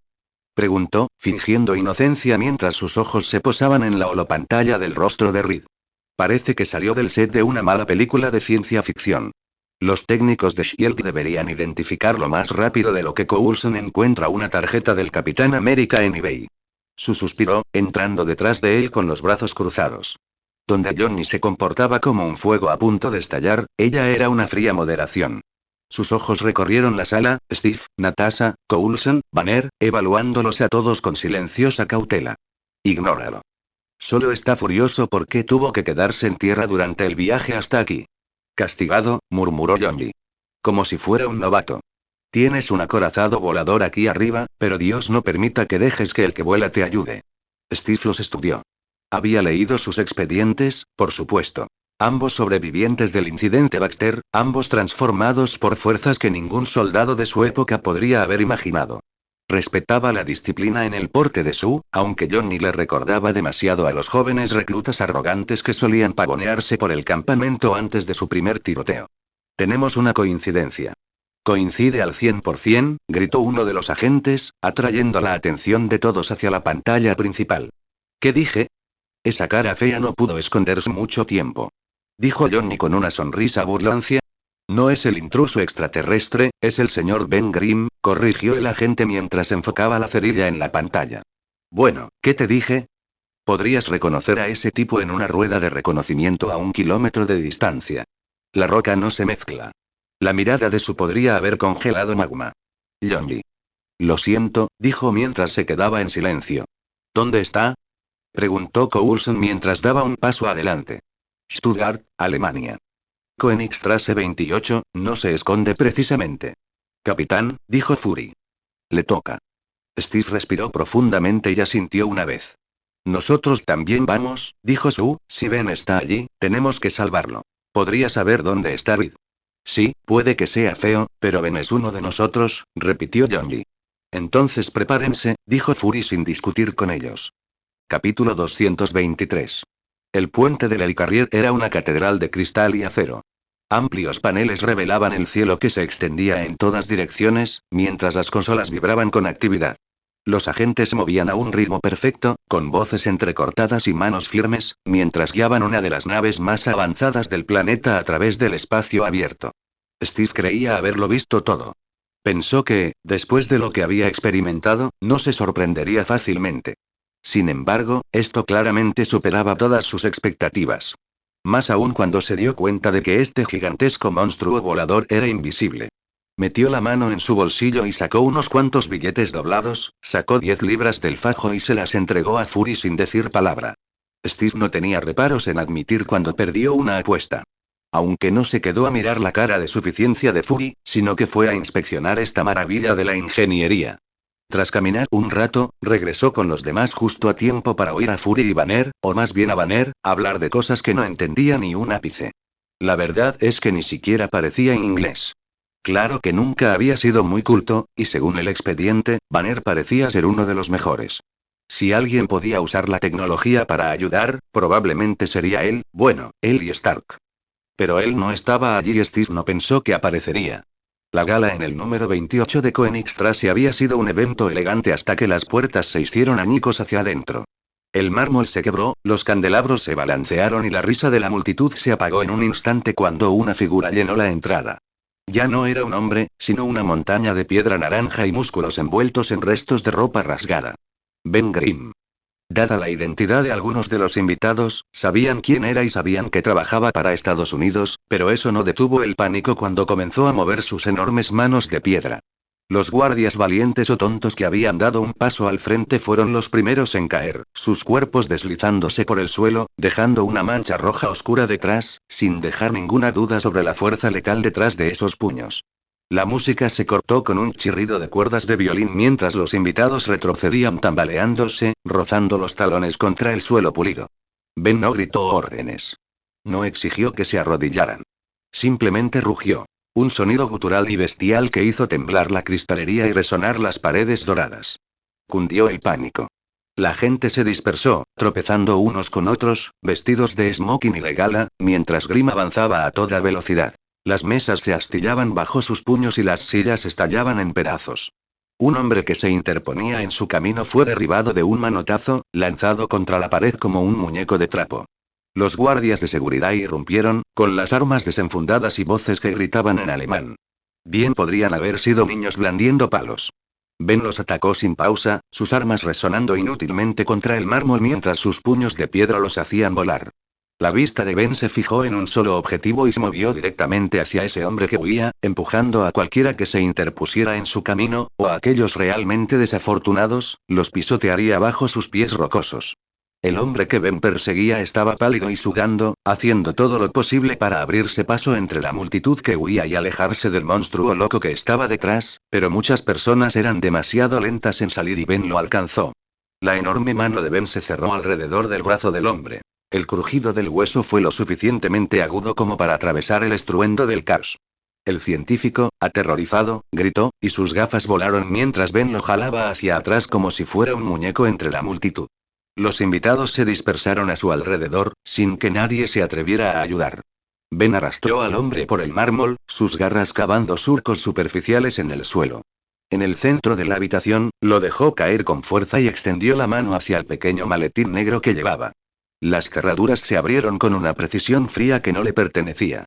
Preguntó, fingiendo inocencia mientras sus ojos se posaban en la holopantalla del rostro de Reed. Parece que salió del set de una mala película de ciencia ficción. Los técnicos de SHIELD deberían identificarlo más rápido de lo que Coulson encuentra una tarjeta del Capitán América en eBay. Suspiró, entrando detrás de él con los brazos cruzados. Donde Johnny se comportaba como un fuego a punto de estallar, ella era una fría moderación. Sus ojos recorrieron la sala, Steve, Natasha, Coulson, Banner, evaluándolos a todos con silenciosa cautela. Ignóralo. Solo está furioso porque tuvo que quedarse en tierra durante el viaje hasta aquí. Castigado, murmuró Johnny. Como si fuera un novato. Tienes un acorazado volador aquí arriba, pero Dios no permita que dejes que el que vuela te ayude. Steve los estudió. Había leído sus expedientes, por supuesto. Ambos sobrevivientes del incidente Baxter, ambos transformados por fuerzas que ningún soldado de su época podría haber imaginado. Respetaba la disciplina en el porte de Sue, aunque Johnny le recordaba demasiado a los jóvenes reclutas arrogantes que solían pavonearse por el campamento antes de su primer tiroteo. Tenemos una coincidencia. Coincide al 100%, gritó uno de los agentes, atrayendo la atención de todos hacia la pantalla principal. ¿Qué dije? Esa cara fea no pudo esconderse mucho tiempo. Dijo Johnny con una sonrisa burlancia. No es el intruso extraterrestre, es el señor Ben Grimm, corrigió el agente mientras enfocaba la cerilla en la pantalla. Bueno, ¿qué te dije? Podrías reconocer a ese tipo en una rueda de reconocimiento a 1 kilómetro de distancia. La roca no se mezcla. La mirada de su podría haber congelado magma. Johnny. Lo siento, dijo mientras se quedaba en silencio. ¿Dónde está? Preguntó Coulson mientras daba un paso adelante. Stuttgart, Alemania. Koenigstrasse 28, no se esconde precisamente. Capitán, dijo Fury. Le toca. Steve respiró profundamente y asintió una vez. Nosotros también vamos, dijo Sue, si Ben está allí, tenemos que salvarlo. Podría saber dónde está Reed. Sí, puede que sea feo, pero Ben es uno de nosotros, repitió Yonji. Entonces prepárense, dijo Fury sin discutir con ellos. Capítulo 223. El puente del Helicarrier era una catedral de cristal y acero. Amplios paneles revelaban el cielo que se extendía en todas direcciones, mientras las consolas vibraban con actividad. Los agentes se movían a un ritmo perfecto, con voces entrecortadas y manos firmes, mientras guiaban una de las naves más avanzadas del planeta a través del espacio abierto. Steve creía haberlo visto todo. Pensó que, después de lo que había experimentado, no se sorprendería fácilmente. Sin embargo, esto claramente superaba todas sus expectativas. Más aún cuando se dio cuenta de que este gigantesco monstruo volador era invisible. Metió la mano en su bolsillo y sacó unos cuantos billetes doblados, sacó 10 libras del fajo y se las entregó a Fury sin decir palabra. Steve no tenía reparos en admitir cuando perdió una apuesta. Aunque no se quedó a mirar la cara de suficiencia de Fury, sino que fue a inspeccionar esta maravilla de la ingeniería. Tras caminar un rato, regresó con los demás justo a tiempo para oír a Fury y Banner, o más bien a Banner, hablar de cosas que no entendía ni un ápice. La verdad es que ni siquiera parecía en inglés. Claro que nunca había sido muy culto, y según el expediente, Banner parecía ser uno de los mejores. Si alguien podía usar la tecnología para ayudar, probablemente sería él, bueno, él y Stark. Pero él no estaba allí y Steve no pensó que aparecería. La gala en el número 28 de Koenigstrasse había sido un evento elegante hasta que las puertas se hicieron añicos hacia adentro. El mármol se quebró, los candelabros se balancearon y la risa de la multitud se apagó en un instante cuando una figura llenó la entrada. Ya no era un hombre, sino una montaña de piedra naranja y músculos envueltos en restos de ropa rasgada. Ben Grimm. Dada la identidad de algunos de los invitados, sabían quién era y sabían que trabajaba para Estados Unidos, pero eso no detuvo el pánico cuando comenzó a mover sus enormes manos de piedra. Los guardias valientes o tontos que habían dado un paso al frente fueron los primeros en caer, sus cuerpos deslizándose por el suelo, dejando una mancha roja oscura detrás, sin dejar ninguna duda sobre la fuerza letal detrás de esos puños. La música se cortó con un chirrido de cuerdas de violín mientras los invitados retrocedían tambaleándose, rozando los talones contra el suelo pulido. Ben no gritó órdenes. No exigió que se arrodillaran. Simplemente rugió. Un sonido gutural y bestial que hizo temblar la cristalería y resonar las paredes doradas. Cundió el pánico. La gente se dispersó, tropezando unos con otros, vestidos de smoking y de gala, mientras Grimm avanzaba a toda velocidad. Las mesas se astillaban bajo sus puños y las sillas estallaban en pedazos. Un hombre que se interponía en su camino fue derribado de un manotazo, lanzado contra la pared como un muñeco de trapo. Los guardias de seguridad irrumpieron, con las armas desenfundadas y voces que gritaban en alemán. Bien podrían haber sido niños blandiendo palos. Ben los atacó sin pausa, sus armas resonando inútilmente contra el mármol mientras sus puños de piedra los hacían volar. La vista de Ben se fijó en un solo objetivo y se movió directamente hacia ese hombre que huía, empujando a cualquiera que se interpusiera en su camino, o a aquellos realmente desafortunados, los pisotearía bajo sus pies rocosos. El hombre que Ben perseguía estaba pálido y sudando, haciendo todo lo posible para abrirse paso entre la multitud que huía y alejarse del monstruo loco que estaba detrás, pero muchas personas eran demasiado lentas en salir y Ben lo alcanzó. La enorme mano de Ben se cerró alrededor del brazo del hombre. El crujido del hueso fue lo suficientemente agudo como para atravesar el estruendo del caos. El científico, aterrorizado, gritó, y sus gafas volaron mientras Ben lo jalaba hacia atrás como si fuera un muñeco entre la multitud. Los invitados se dispersaron a su alrededor, sin que nadie se atreviera a ayudar. Ben arrastró al hombre por el mármol, sus garras cavando surcos superficiales en el suelo. En el centro de la habitación, lo dejó caer con fuerza y extendió la mano hacia el pequeño maletín negro que llevaba. Las cerraduras se abrieron con una precisión fría que no le pertenecía.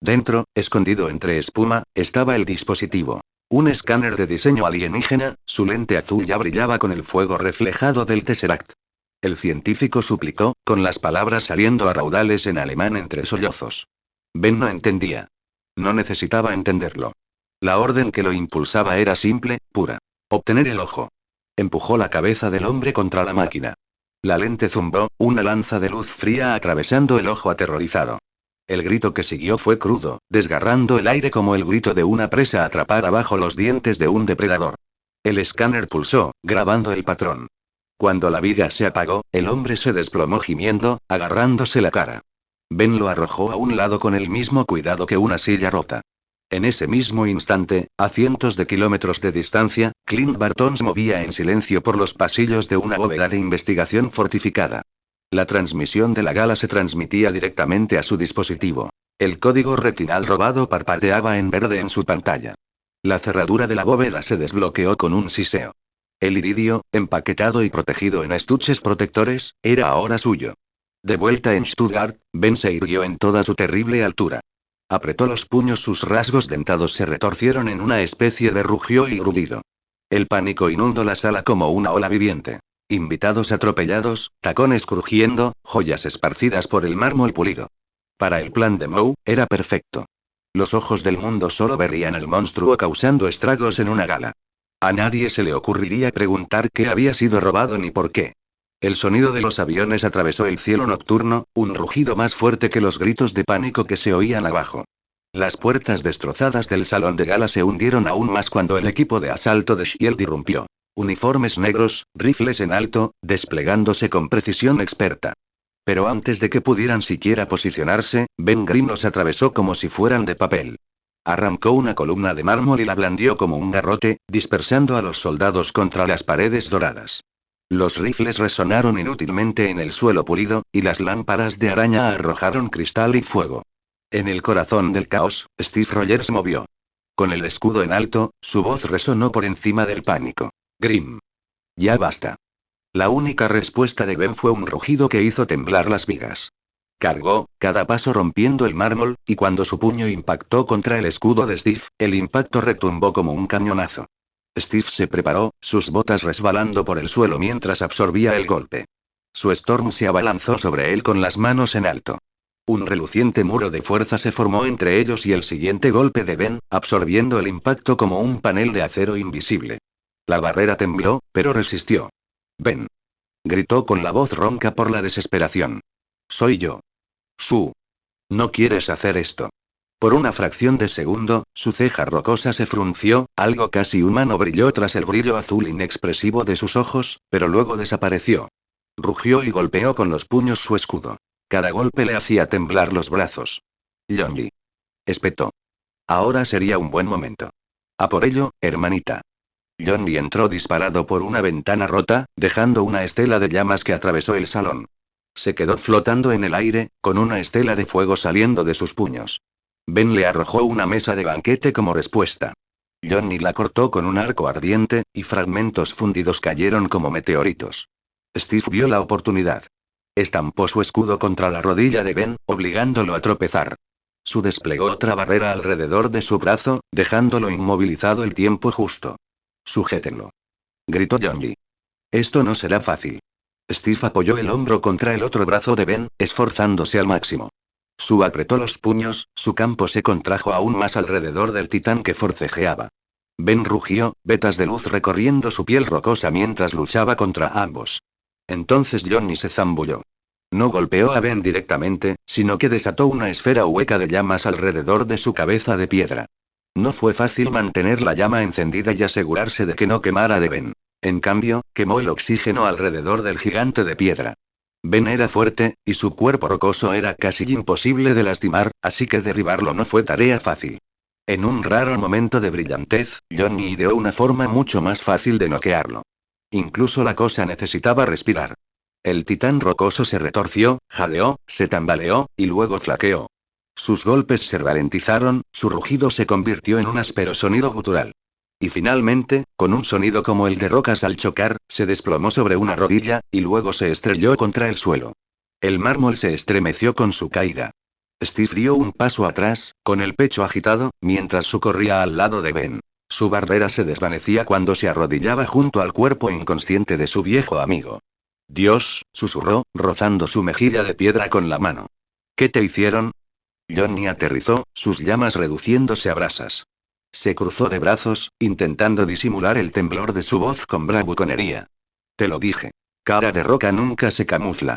Dentro, escondido entre espuma, estaba el dispositivo. Un escáner de diseño alienígena, su lente azul ya brillaba con el fuego reflejado del Tesseract. El científico suplicó, con las palabras saliendo a raudales en alemán entre sollozos. Ben no entendía. No necesitaba entenderlo. La orden que lo impulsaba era simple, pura. Obtener el ojo. Empujó la cabeza del hombre contra la máquina. La lente zumbó, una lanza de luz fría atravesando el ojo aterrorizado. El grito que siguió fue crudo, desgarrando el aire como el grito de una presa atrapada bajo los dientes de un depredador. El escáner pulsó, grabando el patrón. Cuando la viga se apagó, el hombre se desplomó gimiendo, agarrándose la cara. Ben lo arrojó a un lado con el mismo cuidado que una silla rota. En ese mismo instante, a cientos de kilómetros de distancia, Clint Barton se movía en silencio por los pasillos de una bóveda de investigación fortificada. La transmisión de la gala se transmitía directamente a su dispositivo. El código retinal robado parpadeaba en verde en su pantalla. La cerradura de la bóveda se desbloqueó con un siseo. El iridio, empaquetado y protegido en estuches protectores, era ahora suyo. De vuelta en Stuttgart, Ben se irguió en toda su terrible altura. Apretó los puños, sus rasgos dentados se retorcieron en una especie de rugido y grudido. El pánico inundó la sala como una ola viviente. Invitados atropellados, tacones crujiendo, joyas esparcidas por el mármol pulido. Para el plan de Moe, era perfecto. Los ojos del mundo solo verían al monstruo causando estragos en una gala. A nadie se le ocurriría preguntar qué había sido robado ni por qué. El sonido de los aviones atravesó el cielo nocturno, un rugido más fuerte que los gritos de pánico que se oían abajo. Las puertas destrozadas del salón de gala se hundieron aún más cuando el equipo de asalto de Shield irrumpió. Uniformes negros, rifles en alto, desplegándose con precisión experta. Pero antes de que pudieran siquiera posicionarse, Ben Grimm los atravesó como si fueran de papel. Arrancó una columna de mármol y la blandió como un garrote, dispersando a los soldados contra las paredes doradas. Los rifles resonaron inútilmente en el suelo pulido, y las lámparas de araña arrojaron cristal y fuego. En el corazón del caos, Steve Rogers se movió. Con el escudo en alto, su voz resonó por encima del pánico. Grimm. Ya basta. La única respuesta de Ben fue un rugido que hizo temblar las vigas. Cargó, cada paso rompiendo el mármol, y cuando su puño impactó contra el escudo de Steve, el impacto retumbó como un cañonazo. Steve se preparó, sus botas resbalando por el suelo mientras absorbía el golpe. Su Storm se abalanzó sobre él con las manos en alto. Un reluciente muro de fuerza se formó entre ellos y el siguiente golpe de Ben, absorbiendo el impacto como un panel de acero invisible. La barrera tembló, pero resistió. Ben. Gritó con la voz ronca por la desesperación. Soy yo. Su. No quieres hacer esto. Por una fracción de segundo, su ceja rocosa se frunció, algo casi humano brilló tras el brillo azul inexpresivo de sus ojos, pero luego desapareció. Rugió y golpeó con los puños su escudo. Cada golpe le hacía temblar los brazos. Yonji. Espetó. Ahora sería un buen momento. A por ello, hermanita. Yonji entró disparado por una ventana rota, dejando una estela de llamas que atravesó el salón. Se quedó flotando en el aire, con una estela de fuego saliendo de sus puños. Ben le arrojó una mesa de banquete como respuesta. Yonji la cortó con un arco ardiente, y fragmentos fundidos cayeron como meteoritos. Steve vio la oportunidad. Estampó su escudo contra la rodilla de Ben, obligándolo a tropezar. Su desplegó otra barrera alrededor de su brazo, dejándolo inmovilizado el tiempo justo. Sujétenlo. Gritó Yonji. Esto no será fácil. Steve apoyó el hombro contra el otro brazo de Ben, esforzándose al máximo. Su apretó los puños, su campo se contrajo aún más alrededor del titán que forcejeaba. Ben rugió, vetas de luz recorriendo su piel rocosa mientras luchaba contra ambos. Entonces Yonji se zambulló. No golpeó a Ben directamente, sino que desató una esfera hueca de llamas alrededor de su cabeza de piedra. No fue fácil mantener la llama encendida y asegurarse de que no quemara de Ben. En cambio, quemó el oxígeno alrededor del gigante de piedra. Ben era fuerte, y su cuerpo rocoso era casi imposible de lastimar, así que derribarlo no fue tarea fácil. En un raro momento de brillantez, Yonji ideó una forma mucho más fácil de noquearlo. Incluso la cosa necesitaba respirar. El titán rocoso se retorció, jadeó, se tambaleó, y luego flaqueó. Sus golpes se ralentizaron, su rugido se convirtió en un áspero sonido gutural. Y finalmente, con un sonido como el de rocas al chocar, se desplomó sobre una rodilla, y luego se estrelló contra el suelo. El mármol se estremeció con su caída. Steve dio un paso atrás, con el pecho agitado, mientras corría al lado de Ben. Su barrera se desvanecía cuando se arrodillaba junto al cuerpo inconsciente de su viejo amigo. Dios, susurró, rozando su mejilla de piedra con la mano. ¿Qué te hicieron? Yonji aterrizó, sus llamas reduciéndose a brasas. Se cruzó de brazos, intentando disimular el temblor de su voz con bravuconería. Te lo dije. Cara de roca nunca se camufla.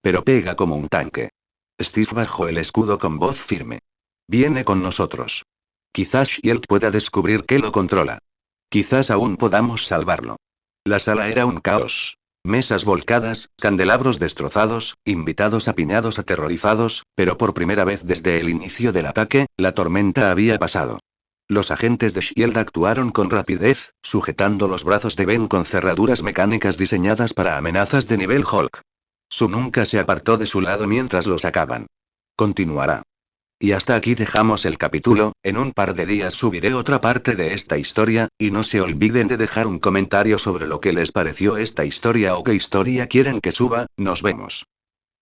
Pero pega como un tanque. Steve bajó el escudo con voz firme. Viene con nosotros. Quizás Shield pueda descubrir que lo controla. Quizás aún podamos salvarlo. La sala era un caos. Mesas volcadas, candelabros destrozados, invitados apiñados aterrorizados, pero por primera vez desde el inicio del ataque, la tormenta había pasado. Los agentes de SHIELD actuaron con rapidez, sujetando los brazos de Ben con cerraduras mecánicas diseñadas para amenazas de nivel Hulk. Su nunca se apartó de su lado mientras lo sacaban. Continuará. Y hasta aquí dejamos el capítulo. En un par de días subiré otra parte de esta historia, y no se olviden de dejar un comentario sobre lo que les pareció esta historia o qué historia quieren que suba. Nos vemos.